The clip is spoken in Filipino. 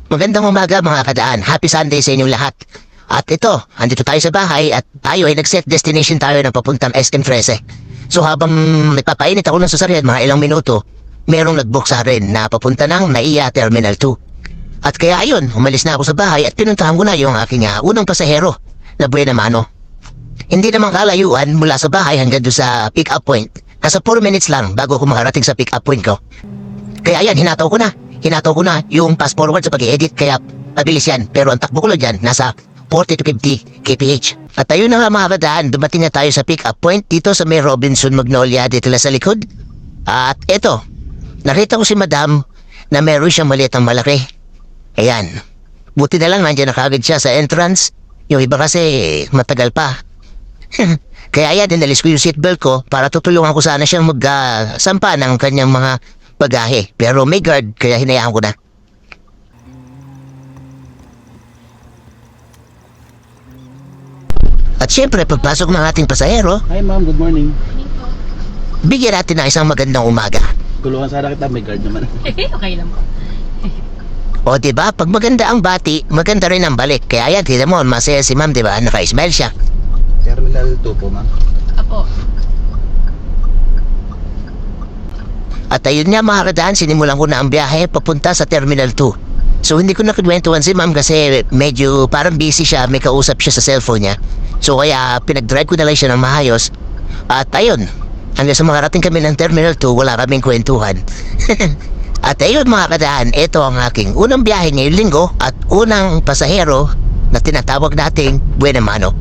Magandang umaga mga kadaan. Happy Sunday sa inyong lahat. At ito, andito tayo sa bahay at tayo ay nag-set destination tayo ng papuntang SM13. So habang nagpapainit ako ng sasaryan mga ilang minuto, merong nag-book sa akin na papunta ng NAIA Terminal 2. At kaya ayun, umalis na ako sa bahay at pinuntahan ko na yung aking unang pasahero na Buena Mano. Hindi naman kalayuan mula sa bahay hanggang doon sa pick-up point. Nasa 4 minutes lang bago ako makarating sa pick-up point ko. Kaya ayan, hinataw ko na yung fast forward sa pag-edit kaya mabilis yan. Pero ang takbo ko lang dyan, nasa 40 to 50 kph. At ayun na nga mga kadaan, dumating na tayo sa pick-up point dito sa may Robinson Magnolia dito lang sa likod. At eto, nakita ko si madam na meron siyang maliit ang malaki. Ayan, buti na lang nandiyan na kagad siya sa entrance. Yung iba kasi matagal pa. Kaya ayan, dinalis ko yung seatbelt ko para tutulungan ko sana siyang magsampa ng kanyang mga bagahe. Pero may guard, kaya hinayaan ko na. At syempre, pagpasok ng ating pasahero, Hi ma'am, good morning. bigyan natin ng isang magandang umaga. Tulungan sana kita, may guard naman. Okay lang po. O diba, pag maganda ang bati, maganda rin ang balik. Kaya yan, tignan mo, masaya si ma'am, diba? Naka-smile siya. Terminal 2 po ma'am. Apo. At ayun nga mga kadaan, sinimulan ko na ang biyahe papunta sa Terminal 2. So hindi ko nakikwentuhan si ma'am kasi medyo parang busy siya, may kausap siya sa cellphone niya. So kaya pinag-drive ko na lang siya ng maayos. At ayun, hanggang sa makarating kami ng Terminal 2, wala kaming kwentuhan. At ayun mga kadaan, ito ang aking unang biyahe ngayong linggo at unang pasahero na tinatawag nating Buena Mano.